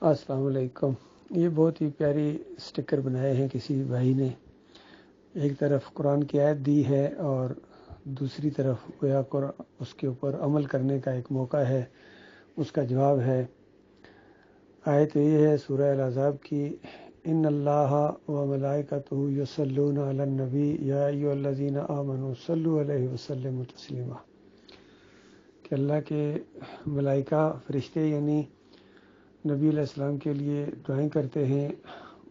السلام علیکم۔ یہ بہت ہی پیاری سٹیکر بنائے ہیں کسی بھائی نے۔ ایک طرف قرآن کی آیت دی ہے اور دوسری طرف گویا اس کے اوپر عمل کرنے کا ایک موقع ہے، اس کا جواب ہے۔ آیت یہ ہے سورہ الاحزاب کی، ان اللہ و ملائکتہ یصلون علی النبی یا ایھا الذین آمنوا صلوا علیہ وسلموا تسلیما، کہ اللہ کے ملائکہ فرشتے یعنی نبی علیہ السلام کے لیے دعائیں کرتے ہیں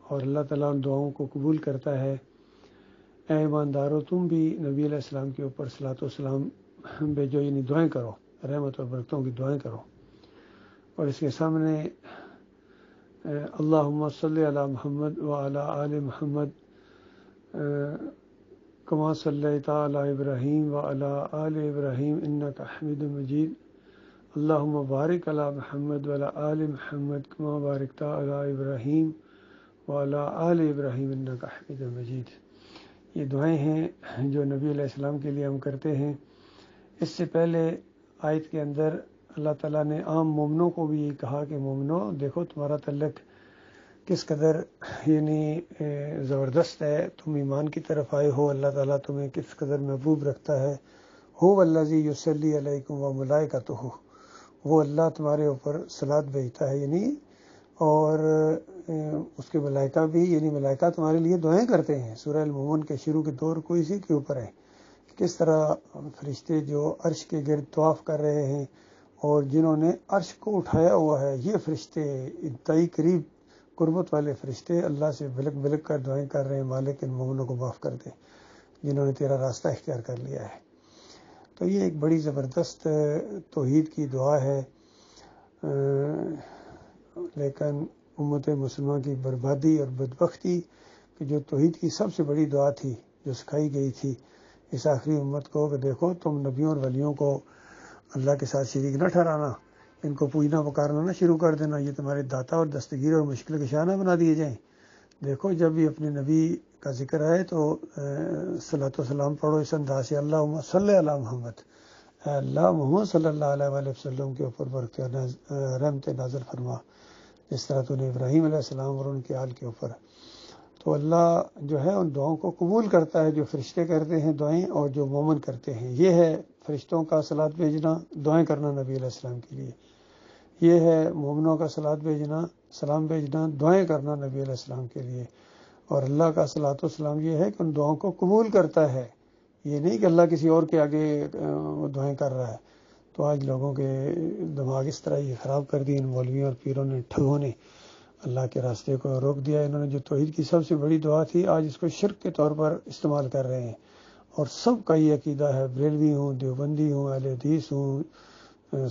اور اللہ تعالیٰ ان دعاؤں کو قبول کرتا ہے۔ اے ایماندارو، تم بھی نبی علیہ السلام کے اوپر صلاۃ و سلام بھیجو، یعنی دعائیں کرو، رحمت اور برکتوں کی دعائیں کرو۔ اور اس کے سامنے اللہم صلی علی محمد وعلی آل محمد کما صلیت علی ابراہیم وعلی آل ابراہیم انک حمید مجید، اللہم بارک علی محمد وعلی آل محمد کما بارکت علی ابراہیم وعلی آل ابراہیم انک حمید مجید۔ یہ دعائیں ہیں جو نبی علیہ السلام کے لیے ہم کرتے ہیں۔ اس سے پہلے آیت کے اندر اللہ تعالیٰ نے عام مومنوں کو بھی یہ کہا کہ مومنوں دیکھو تمہارا تعلق کس قدر یعنی زبردست ہے، تم ایمان کی طرف آئے ہو، اللہ تعالیٰ تمہیں کس قدر محبوب رکھتا ہے۔ هو الذی یصلی علیکم وملائکتہ، وہ اللہ تمہارے اوپر صلوات بھیجتا ہے، یعنی اور اس کے ملائکہ بھی، یعنی ملائکہ تمہارے لیے دعائیں کرتے ہیں۔ سورہ المومن کے شروع کے دور کو اسی کے اوپر ہے، کس طرح فرشتے جو عرش کے گرد طواف کر رہے ہیں اور جنہوں نے عرش کو اٹھایا ہوا ہے، یہ فرشتے انتہائی قریب قربت والے فرشتے اللہ سے بلک بلک کر دعائیں کر رہے ہیں، مالک ان مومنوں کو معاف کر دے جنہوں نے تیرا راستہ اختیار کر لیا ہے۔ تو یہ ایک بڑی زبردست توحید کی دعا ہے، لیکن امت مسلمہ کی بربادی اور بدبختی کہ جو توحید کی سب سے بڑی دعا تھی جو سکھائی گئی تھی اس آخری امت کو کہ دیکھو تم نبیوں اور ولیوں کو اللہ کے ساتھ شریک نہ ٹھہرانا، ان کو پوجنا پکارنا نہ شروع کر دینا، یہ تمہارے داتا اور دستگیر اور مشکل کشا نہ بنا دیے جائیں۔ دیکھو جب بھی اپنے نبی کا ذکر آئے تو صلاۃ و سلام پڑھو اس انداز سے، اللہم صلی علی محمد، اے اللہ محمد صلی اللہ علیہ وآلہ وسلم کے اوپر برکت رحمت نازل فرما، جس طرح تو نے ابراہیم علیہ السلام اور ان کے آل کے اوپر۔ تو اللہ جو ہے ان دعاؤں کو قبول کرتا ہے جو فرشتے کرتے ہیں دعائیں اور جو مومن کرتے ہیں۔ یہ ہے فرشتوں کا صلوات بھیجنا، دعائیں کرنا نبی علیہ السلام کے لیے۔ یہ ہے مومنوں کا صلوات بھیجنا، سلام بھیجنا، دعائیں کرنا نبی علیہ السلام کے لیے۔ اور اللہ کا صلوات و سلام یہ ہے کہ ان دعاؤں کو قبول کرتا ہے، یہ نہیں کہ اللہ کسی اور کے آگے دعائیں کر رہا ہے۔ تو آج لوگوں کے دماغ اس طرح یہ خراب کر دی ان مولویوں اور پیروں نے، ٹھگوں نے اللہ کے راستے کو روک دیا۔ انہوں نے جو توحید کی سب سے بڑی دعا تھی آج اس کو شرک کے طور پر استعمال کر رہے ہیں، اور سب کا یہ عقیدہ ہے، بریلوی ہوں، دیوبندی ہوں، اہل حدیث ہوں،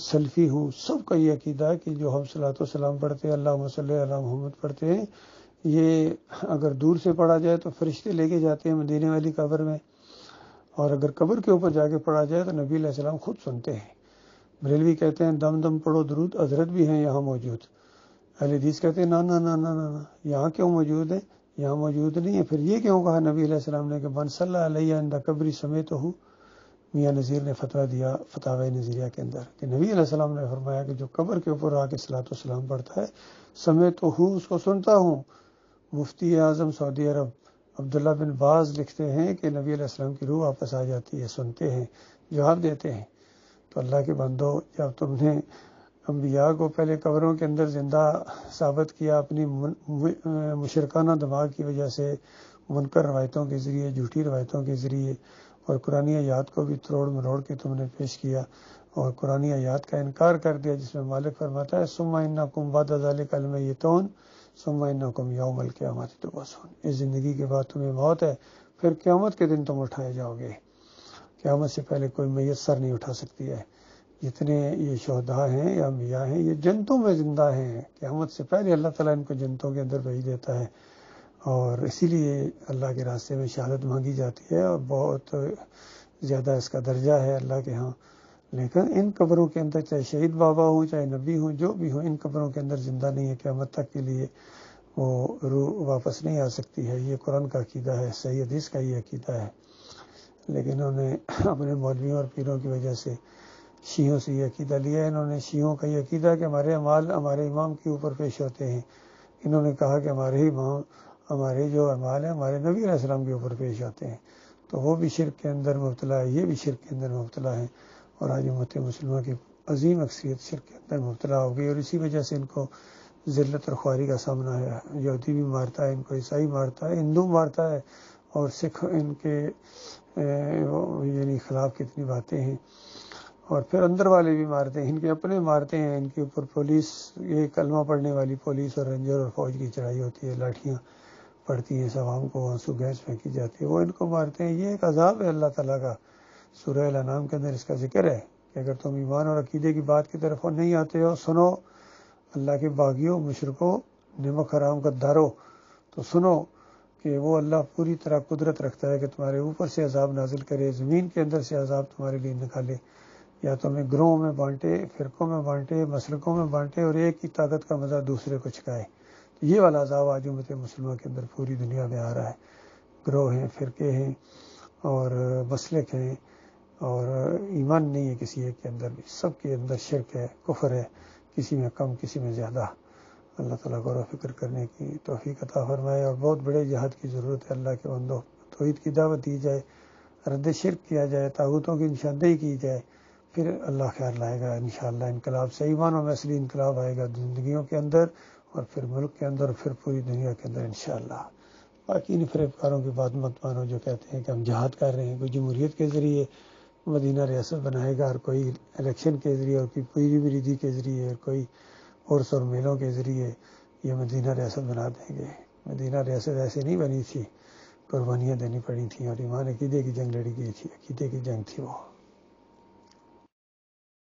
سلفی ہوں، سب کا یہ عقیدہ ہے کہ جو ہم صلاۃ و سلام پڑھتے ہیں، اللہم صلی علی محمد پڑھتے ہیں، یہ اگر دور سے پڑھا جائے تو فرشتے لے کے جاتے ہیں مدینے والی قبر میں، اور اگر قبر کے اوپر جا کے پڑھا جائے تو نبی علیہ السلام خود سنتے ہیں۔ بریلوی کہتے ہیں دم دم پڑھو درود، حضرت بھی ہیں یہاں موجود۔ اہل حدیث کہتے ہیں نا نا نا نا نا، یہاں کیوں موجود ہے، یہاں موجود نہیں ہے۔ پھر یہ کیوں کہا نبی علیہ السلام نے کہ من صلی علیہ عند قبری سمیتہ، میاں نذیر نے فتویٰ دیا فتاوی نذیریہ کے اندر کہ نبی علیہ السلام نے فرمایا کہ جو قبر کے اوپر آ کے صلاۃ و سلام پڑھتا ہے، سمیتہ اس کو سنتا ہوں۔ مفتی اعظم سعودی عرب عبداللہ بن باز لکھتے ہیں کہ نبی علیہ السلام کی روح واپس آ جاتی ہے، سنتے ہیں، جواب دیتے ہیں۔ تو اللہ کے بندو، جب تم نے انبیاء کو پہلے قبروں کے اندر زندہ ثابت کیا اپنی مشرکانہ دماغ کی وجہ سے، منکر روایتوں کے ذریعے، جھوٹی روایتوں کے ذریعے، اور قرآن آیات کو بھی تروڑ مروڑ کے تم نے پیش کیا اور قرآن آیات کا انکار کر دیا، جس میں مالک فرماتا ہے ثم انکم بعد ذلک لمیتون ثم انکم یوم القیامۃ تبعثون، اس زندگی کے بعد تمہیں موت ہے، پھر قیامت کے دن تم اٹھائے جاؤ گے۔ قیامت سے پہلے کوئی میت سر نہیں اٹھا سکتی ہے۔ جتنے یہ شہداء ہیں یا انبیاء ہیں یہ جنتوں میں زندہ ہیں، قیامت سے پہلے اللہ تعالیٰ ان کو جنتوں کے اندر بھیج دیتا ہے، اور اسی لیے اللہ کے راستے میں شہادت مانگی جاتی ہے، اور بہت زیادہ اس کا درجہ ہے اللہ کے ہاں۔ لیکن ان قبروں کے اندر چاہے شہید بابا ہوں، چاہے نبی ہوں، جو بھی ہوں، ان قبروں کے اندر زندہ نہیں ہے، قیامت تک کے لیے وہ روح واپس نہیں آ سکتی ہے۔ یہ قرآن کا عقیدہ ہے، صحیح حدیث کا یہ عقیدہ ہے، لیکن انہوں نے اپنے مولویوں اور پیروں کی وجہ سے شیعوں سے یہ عقیدہ لیا ہے. انہوں نے شیعوں کا یہ عقیدہ کہ ہمارے اعمال ہمارے امام کے اوپر پیش ہوتے ہیں. انہوں نے کہا کہ ہمارے ہی امام ہمارے جو اعمال ہیں ہمارے نبی علیہ السلام کے اوپر پیش ہوتے ہیں. تو وہ بھی شرک کے اندر مبتلا ہے, یہ بھی شرک کے اندر مبتلا ہے, اور آج امت مسلمہ کی عظیم اکثریت شرک کے اندر مبتلا ہو گئی, اور اسی وجہ سے ان کو ذلت اور خواری کا سامنا ہے. یہودی بھی مارتا ہے ان کو, عیسائی مارتا ہے, ہندو مارتا ہے, اور سکھ ان کے یعنی خلاف کتنی باتیں ہیں, اور پھر اندر والے بھی مارتے ہیں, ان کے اپنے مارتے ہیں. ان کے اوپر پولیس, یہ کلمہ پڑھنے والی پولیس اور رینجر اور فوج کی چڑھائی ہوتی ہے, لاٹھیاں پڑتی ہیں, عوام کو آنسو گیس پھینکی جاتی ہے, وہ ان کو مارتے ہیں. یہ ایک عذاب ہے اللہ تعالیٰ کا. سورہ الانعام کے اندر اس کا ذکر ہے کہ اگر تم ایمان اور عقیدے کی بات کی طرف نہیں آتے ہو, سنو اللہ کے باغیوں, مشرکوں, نمک حرام غداروں, تو سنو کہ وہ اللہ پوری طرح قدرت رکھتا ہے کہ تمہارے اوپر سے عذاب نازل کرے, زمین کے اندر سے عذاب تمہارے لیے نکالے, یا تمہیں گروہوں میں بانٹے, فرقوں میں بانٹے, مسلکوں میں بانٹے, اور ایک ہی طاقت کا مزہ دوسرے کو چکھائے. یہ والا عذاب آج امت مسلمہ کے اندر پوری دنیا میں آ رہا ہے. گروہ ہیں, فرقے ہیں, اور مسلک ہیں, اور ایمان نہیں ہے کسی ایک کے اندر بھی, سب کے اندر شرک ہے, کفر ہے, کسی میں کم کسی میں زیادہ. اللہ تعالیٰ غور و فکر کرنے کی توفیق عطا فرمائے, اور بہت بڑے جہاد کی ضرورت ہے. اللہ کے بندوں, توحید کی دعوت دی جائے, رد شرک کیا جائے, طاغوتوں کی نشاندہی کی جائے, پھر اللہ خیر لائے گا انشاءاللہ. انقلاب سے ایمانوں میں اصلی انقلاب آئے گا زندگیوں کے اندر, اور پھر ملک کے اندر, اور پھر پوری دنیا کے اندر انشاءاللہ. باقی ان فریبکاروں کی بات مت مانو جو کہتے ہیں کہ ہم جہاد کر رہے ہیں. کوئی جمہوریت کے ذریعے مدینہ ریاست بنائے گا, اور کوئی الیکشن کے ذریعے, اور کوئی پیری بریدی کے ذریعے, اور کوئی عرس اور میلوں کے ذریعے یہ مدینہ ریاست بنا دیں گے. مدینہ ریاست ایسے نہیں بنی تھی, قربانیاں دینی پڑی تھیں, اور ایمان عقیدے کی جنگ لڑی گئی تھی, عقیدے کی جنگ تھی وہ.